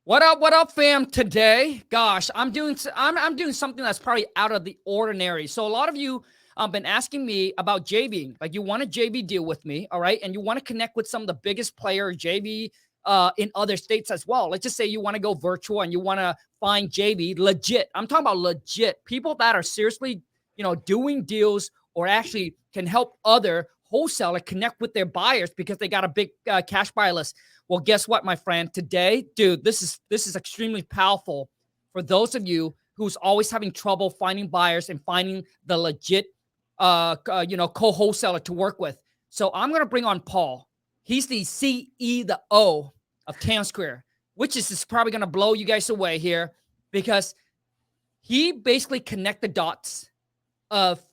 What up, fam? Today, gosh, I'm doing something that's probably out of the ordinary. So a lot of you been asking me about JV. Like you want a JV deal with me, all right? And you want to connect with some of the biggest player JV in other states as well. Let's just say you want to go virtual and you want to find JV legit. I'm talking about legit people that are seriously, doing deals or actually can help other wholesaler connect with their buyers because they got a big cash buyer list. Well, guess what, my friend? Today, dude, this is extremely powerful for those of you who's always having trouble finding buyers and finding the legit, co-wholesaler to work with. So I'm gonna bring on Paul. He's the CEO of Town Square, which is probably gonna blow you guys away here because he basically connect the dots of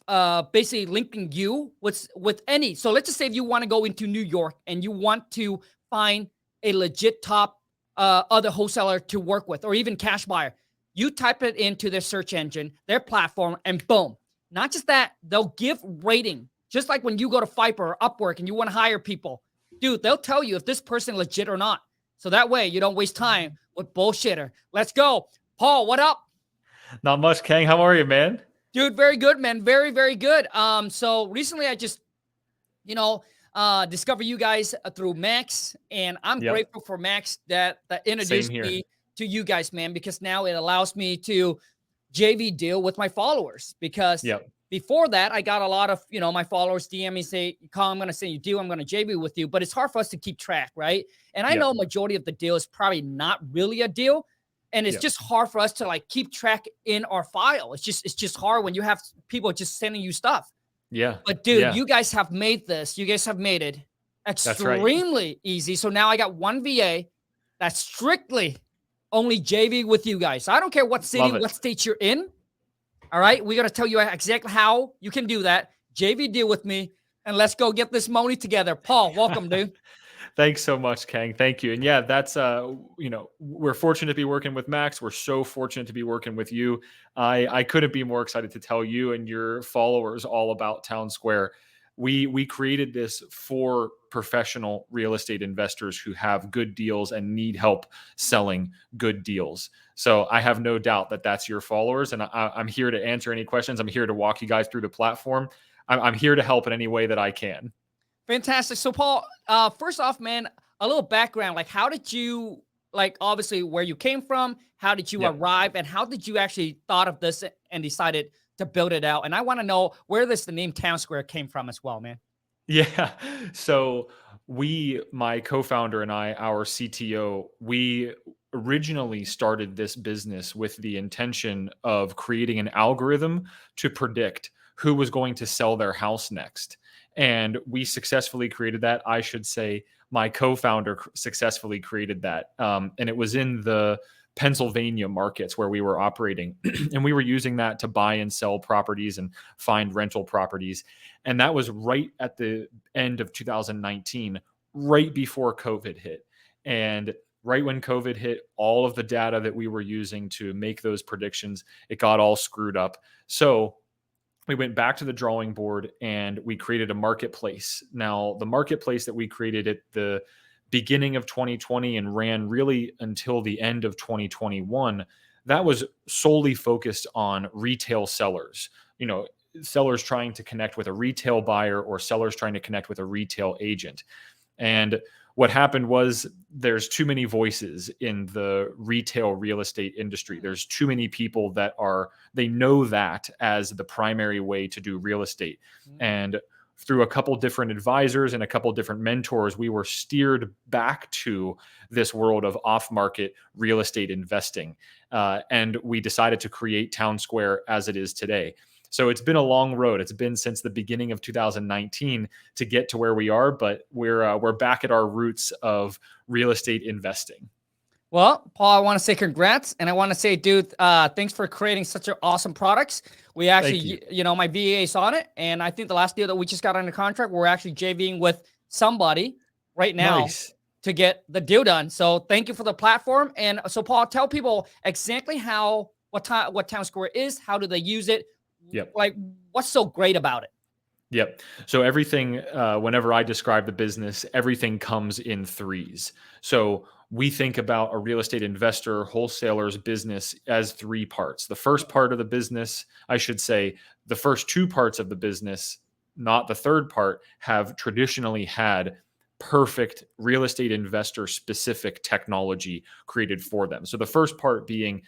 basically linking you with any. So let's just say if you want to go into New York and you want to find a legit top other wholesaler to work with, or even cash buyer. You type it into their search engine, their platform, and boom. Not just that, they'll give rating. Just like when you go to Fiverr or Upwork and you want to hire people. Dude, they'll tell you if this person legit or not. So that way you don't waste time with bullshitter. Let's go. Paul, what up? Not much, Khang. How are you, man? Dude, very good, man. Very, very good. So recently I just, discover you guys through Max, and I'm grateful for Max that introduced me to you guys, man, because now it allows me to JV deal with my followers. Because before that, I got a lot of my followers DM me, say, "Khang, I'm going to send you a deal. I'm going to JV with you," but it's hard for us to keep track, right? And I know majority of the deal is probably not really a deal, and it's just hard for us to like keep track in our file. It's just hard when you have people just sending you stuff. Yeah. But dude, you guys have made this. You guys have made it extremely easy. So now I got one VA that's strictly only JV with you guys. So I don't care what city, what state you're in. All right. We're going to tell you exactly how you can do that. JV deal with me, and let's go get this money together. Paul, welcome, dude. Thanks so much, Khang. Thank you. And yeah, that's, we're fortunate to be working with Max. We're so fortunate to be working with you. I couldn't be more excited to tell you and your followers all about Town Square. We created this for professional real estate investors who have good deals and need help selling good deals. So I have no doubt that that's your followers. And I'm here to answer any questions. I'm here to walk you guys through the platform. I'm here to help in any way that I can. Fantastic. So Paul, first off, man, a little background, like how did you, like obviously where you came from, how did you arrive, and how did you actually thought of this and decided to build it out? And I want to know where the name Town Square came from as well, man. Yeah. So my co-founder and I, our CTO, we originally started this business with the intention of creating an algorithm to predict who was going to sell their house next. And we successfully created that. I should say my co-founder successfully created that. And it was in the Pennsylvania markets where we were operating. And we were using that to buy and sell properties and find rental properties. And that was right at the end of 2019, right before COVID hit. And right when COVID hit, all of the data that we were using to make those predictions, it got all screwed up. So we went back to the drawing board and we created a marketplace. Now, the marketplace that we created at the beginning of 2020 and ran really until the end of 2021, that was solely focused on retail sellers, sellers trying to connect with a retail buyer or sellers trying to connect with a retail agent. And what happened was there's too many voices in the retail real estate industry. There's too many people they know that as the primary way to do real estate. And through a couple different advisors and a couple different mentors, we were steered back to this world of off-market real estate investing. And we decided to create Town Square as it is today. So it's been a long road. It's been since the beginning of 2019 to get to where we are, but we're back at our roots of real estate investing. Well, Paul, I want to say congrats, and I want to say, dude, thanks for creating such an awesome products. We actually, my VA is on it, and I think the last deal that we just got under contract, we're actually JVing with somebody right now to get the deal done. So thank you for the platform. And so, Paul, tell people exactly what Town Square is, how do they use it? Like, what's so great about it? Yep. So everything, whenever I describe the business, everything comes in threes. So we think about a real estate investor, wholesaler's business as three parts. The first part of the business, I should say, the first two parts of the business, not the third part, have traditionally had perfect real estate investor specific technology created for them. So the first part being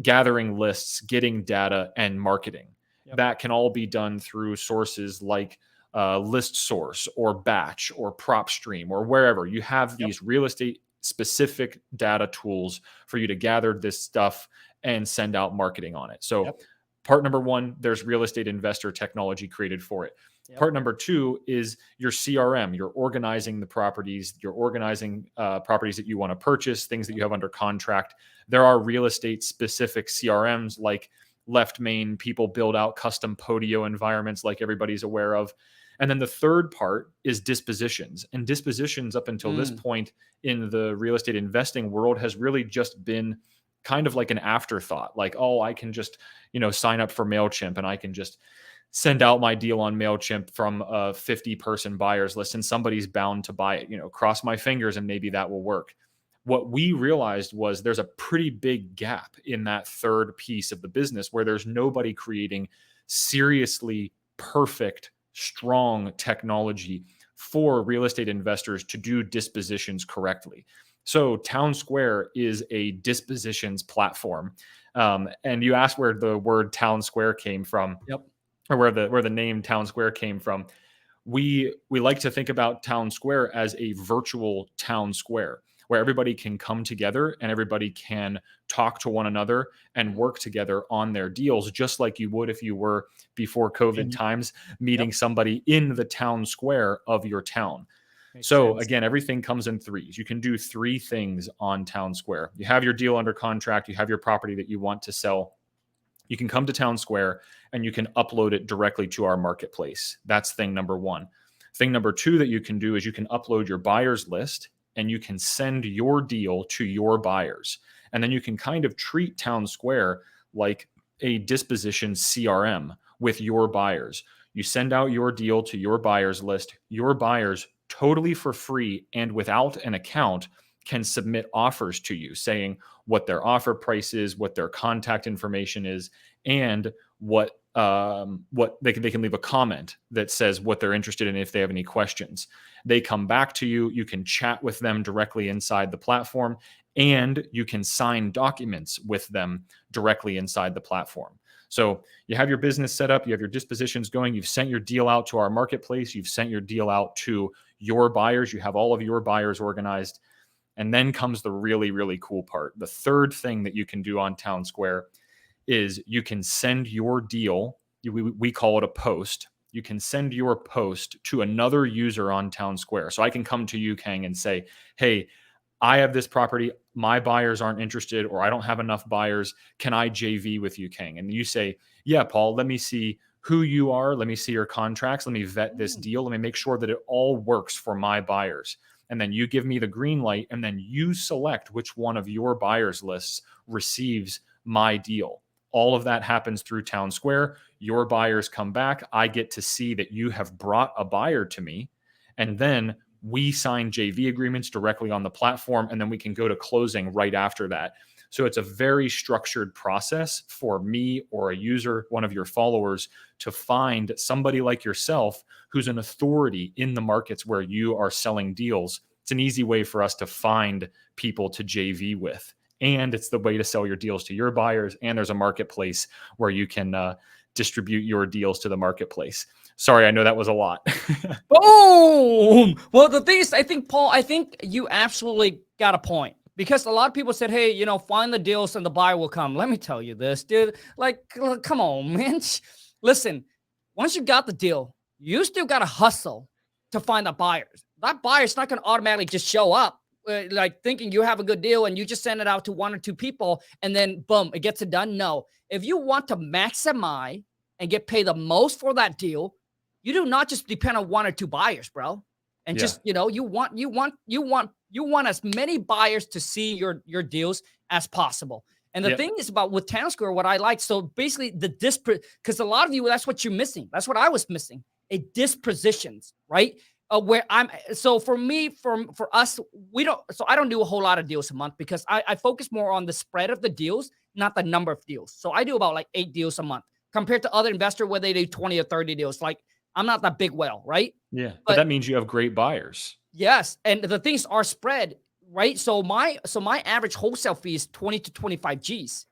gathering lists, getting data, and marketing. Yep. That can all be done through sources like List Source or Batch or PropStream or wherever. You have these real estate specific data tools for you to gather this stuff and send out marketing on it. So part number one, there's real estate investor technology created for it. Part number two is your CRM. You're organizing the properties. You're organizing properties that you want to purchase, things that you have under contract. There are real estate specific CRMs like Left Main. People build out custom Podio environments like everybody's aware of. And then the third part is dispositions. And dispositions up until this point in the real estate investing world has really just been kind of like an afterthought. Like, oh, I can just, sign up for MailChimp and I can just send out my deal on MailChimp from a 50-person buyers list and somebody's bound to buy it, cross my fingers and maybe that will work. What we realized was there's a pretty big gap in that third piece of the business where there's nobody creating seriously perfect, strong technology for real estate investors to do dispositions correctly. So Town Square is a dispositions platform. And you asked where the word Town Square came from. Or where the name Town Square came from. We like to think about Town Square as a virtual town square where everybody can come together and everybody can talk to one another and work together on their deals, just like you would if you were before COVID times meeting somebody in the town square of your town. Makes sense. Again, everything comes in threes. You can do three things on Town Square. You have your deal under contract. You have your property that you want to sell. You can come to Town Square and you can upload it directly to our marketplace. That's thing number one. Thing number two that you can do is you can upload your buyer's list and you can send your deal to your buyers. And then you can kind of treat Town Square like a disposition CRM with your buyers. You send out your deal to your buyer's list. Your buyers, totally for free and without an account, can submit offers to you saying what their offer price is, what their contact information is, and what they can leave a comment that says what they're interested in if they have any questions. They come back to you. You can chat with them directly inside the platform, and you can sign documents with them directly inside the platform. So you have your business set up, you have your dispositions going, you've sent your deal out to our marketplace, you've sent your deal out to your buyers, you have all of your buyers organized. And then comes the really, really cool part. The third thing that you can do on Town Square is you can send your deal, we call it a post. You can send your post to another user on Town Square. So I can come to you, Khang, and say, hey, I have this property. My buyers aren't interested, or I don't have enough buyers. Can I JV with you, Khang? And you say, yeah, Paul, let me see who you are. Let me see your contracts. Let me vet this deal. Let me make sure that it all works for my buyers. And then you give me the green light, and then you select which one of your buyers lists receives my deal. All of that happens through Town Square. Your buyers come back. I get to see that you have brought a buyer to me. And then we sign JV agreements directly on the platform, and then we can go to closing right after that. So it's a very structured process for me or a user, one of your followers, to find somebody like yourself who's an authority in the markets where you are selling deals. It's an easy way for us to find people to JV with. And it's the way to sell your deals to your buyers. And there's a marketplace where you can distribute your deals to the marketplace. Sorry, I know that was a lot. Boom! Well, the thing is, I think, Paul, you absolutely got a point. Because a lot of people said, hey, find the deals and the buyer will come. Let me tell you this, dude. Like, come on, man. Listen, once you got the deal, you still got to hustle to find the buyers. That buyer's not going to automatically just show up like thinking you have a good deal and you just send it out to one or two people and then boom, it gets it done. No, if you want to maximize and get paid the most for that deal, you do not just depend on one or two buyers, bro. And just, you want as many buyers to see your deals as possible. And the thing is about with Town Square, what I like, so basically because a lot of you, that's what you're missing. That's what I was missing, a dispositions, right? where I'm so for me, for us, we don't so I don't do a whole lot of deals a month because I focus more on the spread of the deals, not the number of deals. So I do about like 8 deals a month compared to other investors where they do 20 or 30 deals. Like I'm not that big whale, right? Yeah. But But that means you have great buyers. yes, and the things are spread, right? So my average wholesale fee is 20 to 25 G's.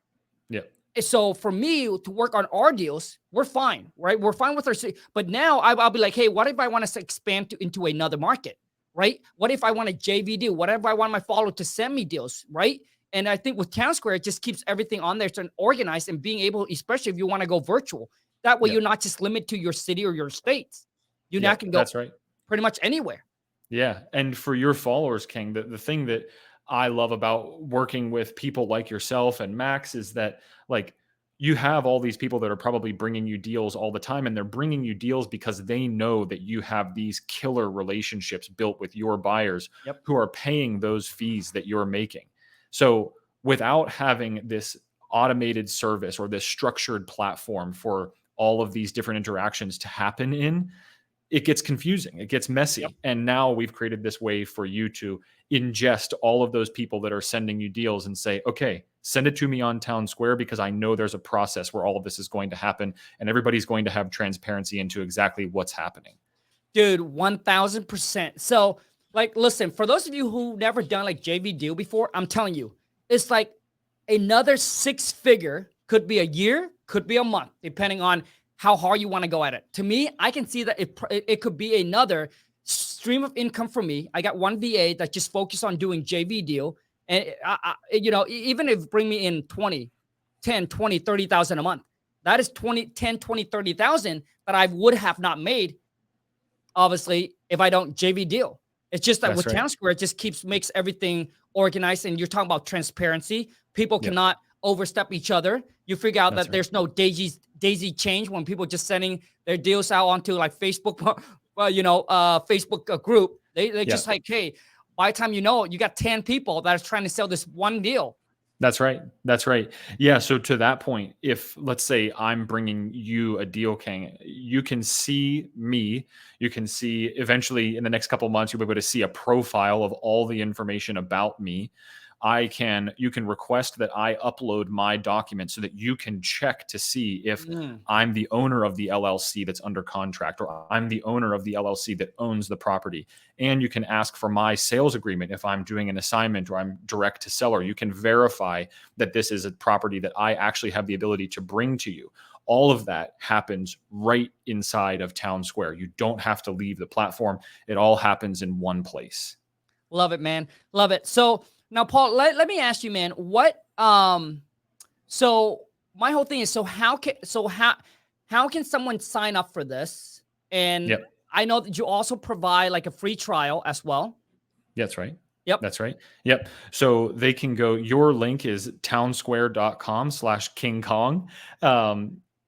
Yeah. So for me to work on our deals, we're fine, right? We're fine with our city. But now I'll be like, hey, what if I want to expand into another market, right? What if I want a JV deal? What if I want my follower to send me deals, right? And I think with Town Square, it just keeps everything on there and organized and being able, especially if you want to go virtual. That way, Yeah. you're not just limited to your city or your states. You Yeah. now can go That's right. pretty much anywhere. Yeah. And for your followers, King, the thing that I love about working with people like yourself and Max is that, like, you have all these people that are probably bringing you deals all the time, and they're bringing you deals because they know that you have these killer relationships built with your buyers Yep. who are paying those fees that you're making. So without having this automated service or this structured platform for all of these different interactions to happen in, it gets confusing, it gets Yep. messy. And now we've created this way for you to ingest all of those people that are sending you deals and say, okay, send it to me on Town Square because I know there's a process where all of this is going to happen and everybody's going to have transparency into exactly what's happening. Dude, 1000%. So, like, listen, for those of you who never done like JV deal before, I'm telling you, it's like another 6 figure, could be a year, could be a month, depending on how hard you want to go at it. To me, I can see that it could be another stream of income for me. I got one VA that just focused on doing JV deal. And, even if bring me in 20, 10, 20, 30,000 a month, that is 20, 10, 20, 30,000 that I would have not made obviously, if I don't JV deal. It's just that That's with right. Town Square, it just makes everything organized. And you're talking about transparency. People Yep. cannot overstep each other. You figure out That's that right. there's no daisy change when people just sending their deals out onto like Facebook, Facebook group. They Yeah. just like, hey, by the time you know it, you got 10 people that are trying to sell this one deal. That's right. That's right. Yeah. So to that point, if let's say I'm bringing you a deal, King, you can see me. You can see eventually in the next couple of months, you'll be able to see a profile of all the information about me. You can request that I upload my documents so that you can check to see if I'm the owner of the LLC that's under contract or I'm the owner of the LLC that owns the property. And you can ask for my sales agreement if I'm doing an assignment or I'm direct to seller. You can verify that this is a property that I actually have the ability to bring to you. All of that happens right inside of Town Square. You don't have to leave the platform. It all happens in one place. Love it, man. Love it. So now, Paul, let me ask you, man, so my whole thing is, how can someone sign up for this? And Yep. I know that you also provide like a free trial as well. That's right. Yep. That's right. Yep. So they can go, your link is townsquare.com/King Kong,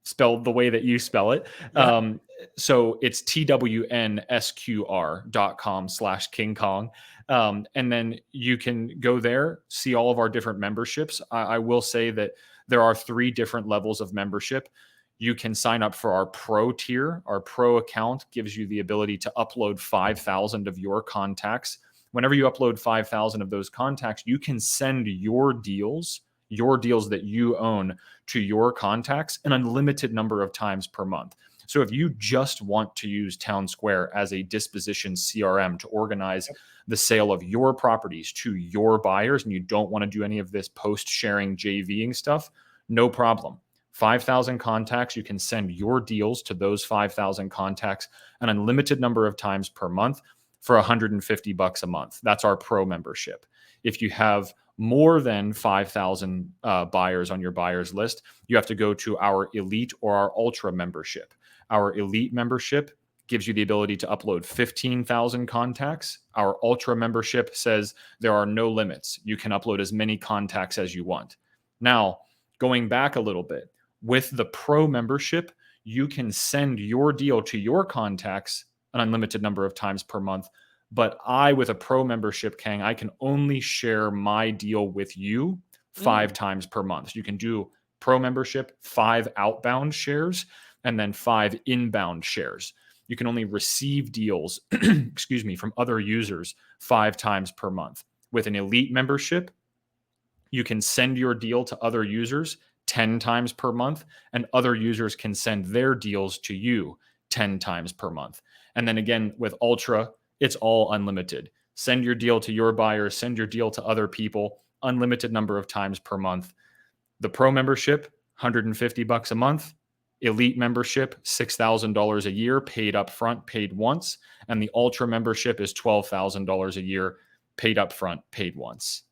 spelled the way that you spell it. Yeah. So it's townsqr.com/King Kong. And then you can go there, see all of our different memberships. I will say that there are 3 different levels of membership. You can sign up for our pro tier. Our pro account gives you the ability to upload 5,000 of your contacts. Whenever you upload 5,000 of those contacts, you can send your deals that you own to your contacts an unlimited number of times per month. So if you just want to use Town Square as a disposition CRM to organize the sale of your properties to your buyers, and you don't want to do any of this post-sharing JVing stuff, no problem. 5,000 contacts, you can send your deals to those 5,000 contacts an unlimited number of times per month for $150 a month. That's our pro membership. If you have more than 5,000 buyers on your buyers list, you have to go to our elite or our ultra membership. Our elite membership gives you the ability to upload 15,000 contacts. Our ultra membership says there are no limits. You can upload as many contacts as you want. Now, going back a little bit, with the pro membership, you can send your deal to your contacts an unlimited number of times per month. But with a pro membership, Khang, I can only share my deal with you 5 times per month. So you can do pro membership, 5 outbound shares, and then 5 inbound shares. you can only receive deals, excuse me, from other users 5 times per month. With an elite membership, you can send your deal to other users 10 times per month, and other users can send their deals to you 10 times per month. And then again, with Ultra, it's all unlimited. Send your deal to your buyers, send your deal to other people, unlimited number of times per month. The Pro membership, $150 a month. Elite membership, $6,000 a year, paid up front, paid once. And the Ultra membership is $12,000 a year, paid up front, paid once.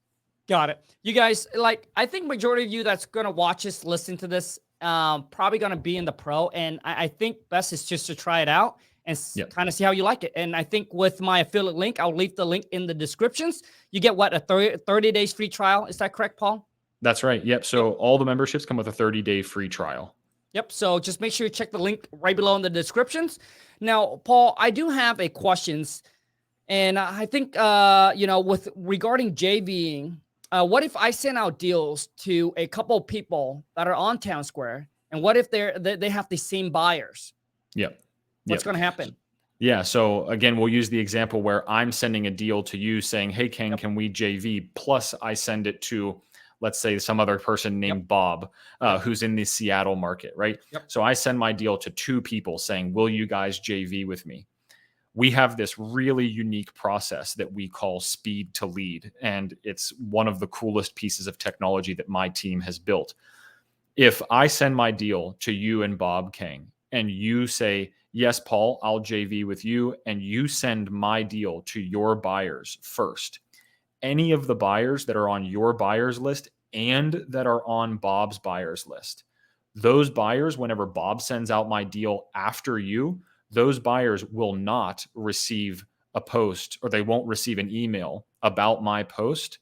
Got it. You guys, like, I think majority of you that's going to watch this, listen to this, probably going to be in the Pro. And I think best is just to try it out and kind of see how you like it. And I think with my affiliate link, I'll leave the link in the descriptions. You get what, a 30 days free trial. Is that correct, Paul? That's right. Yep. So all the memberships come with a 30-day free trial. Yep. So just make sure you check the link right below in the descriptions. Now, Paul, I do have a questions. And I think, with regarding JVing, what if I send out deals to a couple of people that are on Town Square, and what if they have the same buyers? Yep. What's going to happen? Yeah. So again, we'll use the example where I'm sending a deal to you saying, hey, Khang, can we JV? Plus I send it to, let's say, some other person named Bob, who's in the Seattle market, right? So I send my deal to 2 people saying, will you guys JV with me? We have this really unique process that we call speed to lead. And it's one of the coolest pieces of technology that my team has built. If I send my deal to you and Bob Khang, and you say, yes, Paul, I'll JV with you, and you send my deal to your buyers first, any of the buyers that are on your buyers list and that are on Bob's buyers list, those buyers, whenever Bob sends out my deal after you, those buyers will not receive a post, or they won't receive an email about my post,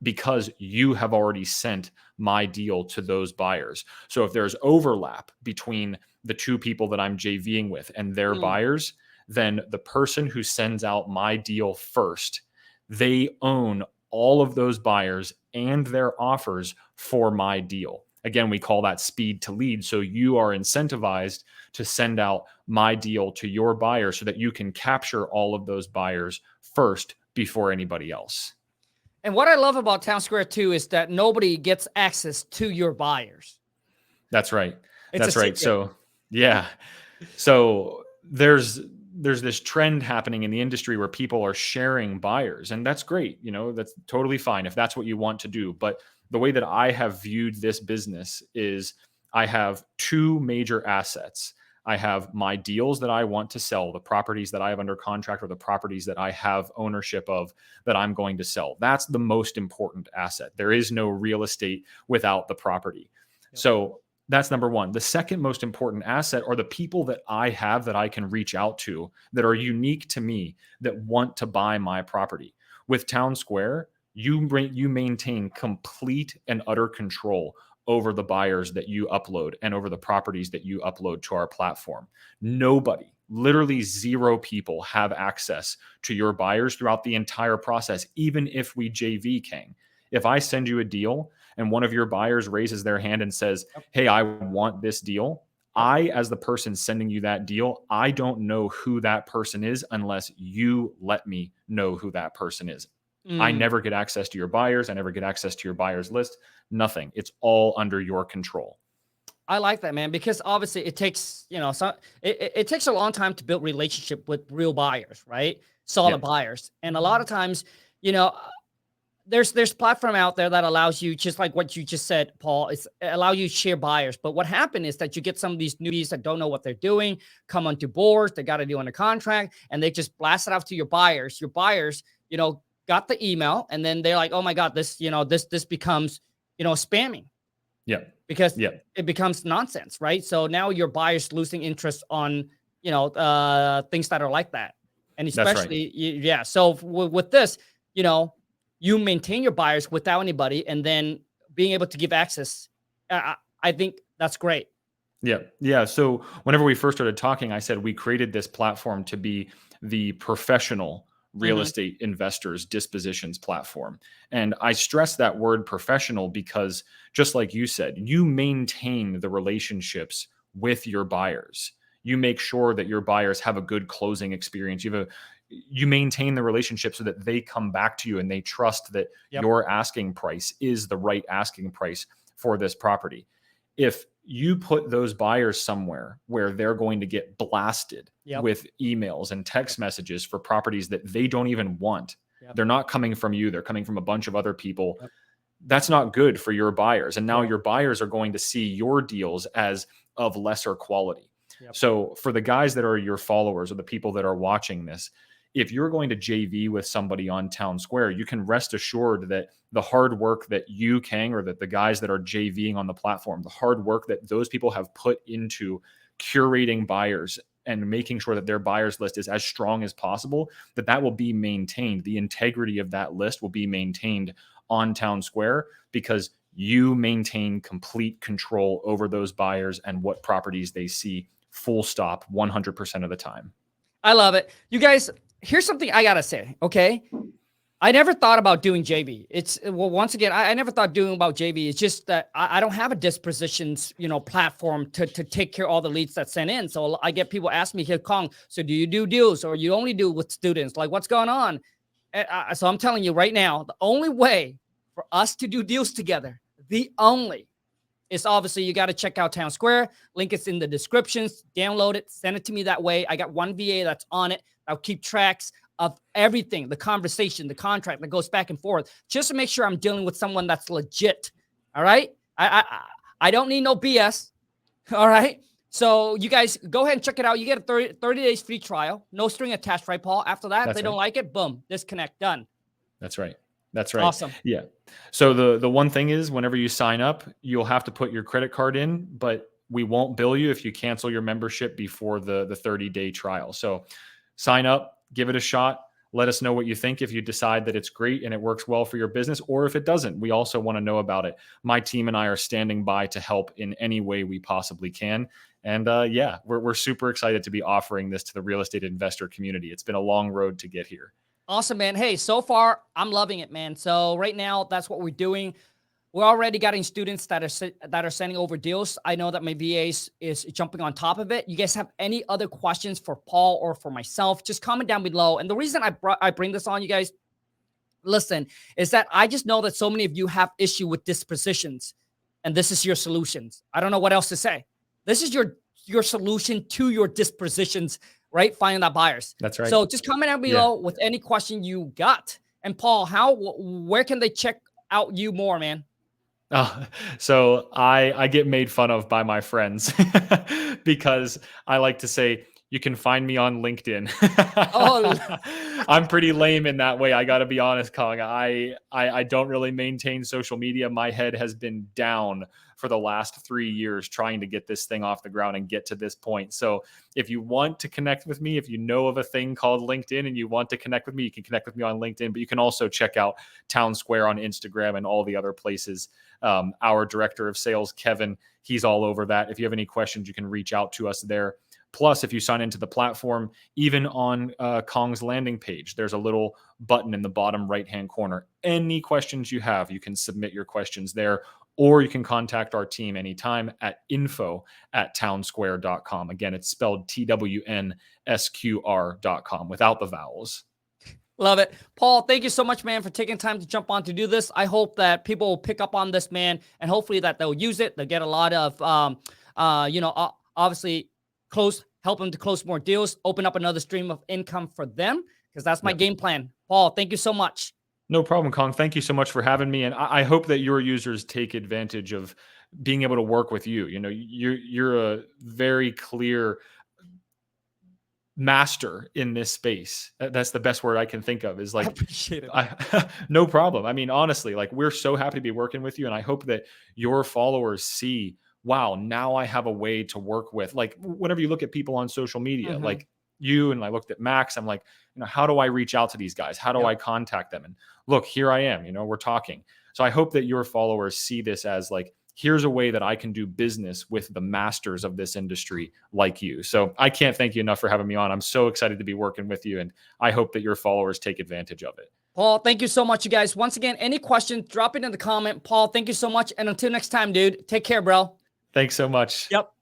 because you have already sent my deal to those buyers. So if there's overlap between the 2 people that I'm JVing with and their buyers, then the person who sends out my deal first, they own all of those buyers and their offers for my deal. Again, we call that speed to lead. So you are incentivized to send out my deal to your buyer so that you can capture all of those buyers first before anybody else. And what I love about Town Square too is that nobody gets access to your buyers. That's right. That's right. So yeah. So there's this trend happening in the industry where people are sharing buyers, and that's great. That's totally fine if that's what you want to do. But the way that I have viewed this business is I have 2 major assets. I have my deals that I want to sell, the properties that I have under contract, or the properties that I have ownership of that I'm going to sell. That's the most important asset. There is no real estate without the property. So that's number one. The second most important asset are the people that I have that I can reach out to that are unique to me, that want to buy my property. With Town Square, you maintain complete and utter control over the buyers that you upload and over the properties that you upload to our platform. Nobody, literally 0 people, have access to your buyers throughout the entire process, even if we JV, Khang. If I send you a deal and one of your buyers raises their hand and says, hey, I want this deal, I, as the person sending you that deal, I don't know who that person is unless you let me know who that person is. I never get access to your buyers. I never get access to your buyers list. Nothing. It's all under your control. I like that, man, because obviously it takes, it takes a long time to build relationship with real buyers, right? Solid buyers. And a lot of times, there's platform out there that allows you, just like what you just said, Paul, allow you to share buyers. But what happened is that you get some of these newbies that don't know what they're doing, come onto boards, they got to do on a contract, and they just blast it out to your buyers. Your buyers, got the email, and then they're like, oh my God, this becomes, spamming. Yeah. Because it becomes nonsense, right? So now your buyers losing interest on, things that are like that. And especially, So with this, you maintain your buyers without anybody, and then being able to give access. I think that's great. Yeah. So whenever we first started talking, I said we created this platform to be the professional real estate investors dispositions platform. And I stress that word professional because, just like you said, you maintain the relationships with your buyers. you make sure that your buyers have a good closing experience. You maintain the relationship so that they come back to you and they trust that your asking price is the right asking price for this property. If you put those buyers somewhere where they're going to get blasted with emails and text messages for properties that they don't even want, they're not coming from you, they're coming from a bunch of other people. That's not good for your buyers. And now your buyers are going to see your deals as of lesser quality. So for the guys that are your followers or the people that are watching this, if you're going to JV with somebody on Town Square, you can rest assured that the hard work that you, Khang, or that the guys that are JVing on the platform, the hard work that those people have put into curating buyers and making sure that their buyers list is as strong as possible, that will be maintained. The integrity of that list will be maintained on Town Square because you maintain complete control over those buyers and what properties they see, full stop, 100% of the time. I love it. You guys, here's something I got to say, okay? I never thought about doing JV. Once again, I never thought doing about JV. It's just that I don't have a dispositions, platform to take care of all the leads that sent in. So I get people ask me, "Hey, Khang, so do you do deals or you only do with students? Like, what's going on?" So I'm telling you right now, the only way for us to do deals together, is obviously you got to check out Town Square. Link is in the descriptions. Download it. Send it to me that way. I got one VA that's on it. I'll keep tracks of everything, the conversation, the contract that goes back and forth, just to make sure I'm dealing with someone that's legit. All right. I don't need no BS. All right. So you guys go ahead and check it out. You get a 30 days free trial. No string attached, right, Paul? After that, if they don't like it, boom, disconnect, done. That's right. That's right. Awesome. Yeah. So the one thing is whenever you sign up, you'll have to put your credit card in, but we won't bill you if you cancel your membership before the 30-day trial. So sign up, give it a shot. Let us know what you think if you decide that it's great and it works well for your business, or if it doesn't. We also want to know about it. My team and I are standing by to help in any way we possibly can. And we're super excited to be offering this to the real estate investor community. It's been a long road to get here. Awesome, man. Hey, so far, I'm loving it, man. So right now, that's what we're doing. We're already getting students that are sending over deals. I know that my VAs is jumping on top of it. You guys have any other questions for Paul or for myself, just comment down below. And the reason I bring this on, you guys, listen, is that I just know that so many of you have issue with dispositions, and this is your solutions. I don't know what else to say. This is your solution to your dispositions, right? Finding that buyers. That's right. So just comment down below with any question you got. And Paul, where can they check out you more, man? So I get made fun of by my friends because I like to say, you can find me on LinkedIn. I'm pretty lame in that way. I got to be honest, Khang. I don't really maintain social media. My head has been down for the last 3 years trying to get this thing off the ground and get to this point. So if you want to connect with me, if you know of a thing called LinkedIn and you want to connect with me, you can connect with me on LinkedIn, but you can also check out Town Square on Instagram and all the other places. Our director of sales, Kevin, he's all over that. If you have any questions, you can reach out to us there. Plus, if you sign into the platform, even on Khang's landing page, there's a little button in the bottom right-hand corner. Any questions you have, you can submit your questions there, or you can contact our team anytime at info@townsquare.com. Again, it's spelled TWNSQR.com without the vowels. Love it. Paul, thank you so much, man, for taking time to jump on to do this. I hope that people will pick up on this, man, and hopefully that they'll use it. They'll get a lot of, obviously, help them to close more deals, open up another stream of income for them, because that's my game plan. Paul, thank you so much. No problem, Khang. Thank you so much for having me. And I hope that your users take advantage of being able to work with you. You know, you're a very clear master in this space. That's the best word I can think of, is like, I appreciate it. No problem. I mean, honestly, like, we're so happy to be working with you. And I hope that your followers see, wow, now I have a way to work with, like, whenever you look at people on social media, like you, and I looked at Max, I'm like, how do I reach out to these guys? How do I contact them? And look, here I am, we're talking. So I hope that your followers see this as like, here's a way that I can do business with the masters of this industry like you. So I can't thank you enough for having me on. I'm so excited to be working with you, and I hope that your followers take advantage of it. Paul, thank you so much, you guys. Once again, any questions, drop it in the comment. Paul, thank you so much. And until next time, dude, take care, bro. Thanks so much. Yep.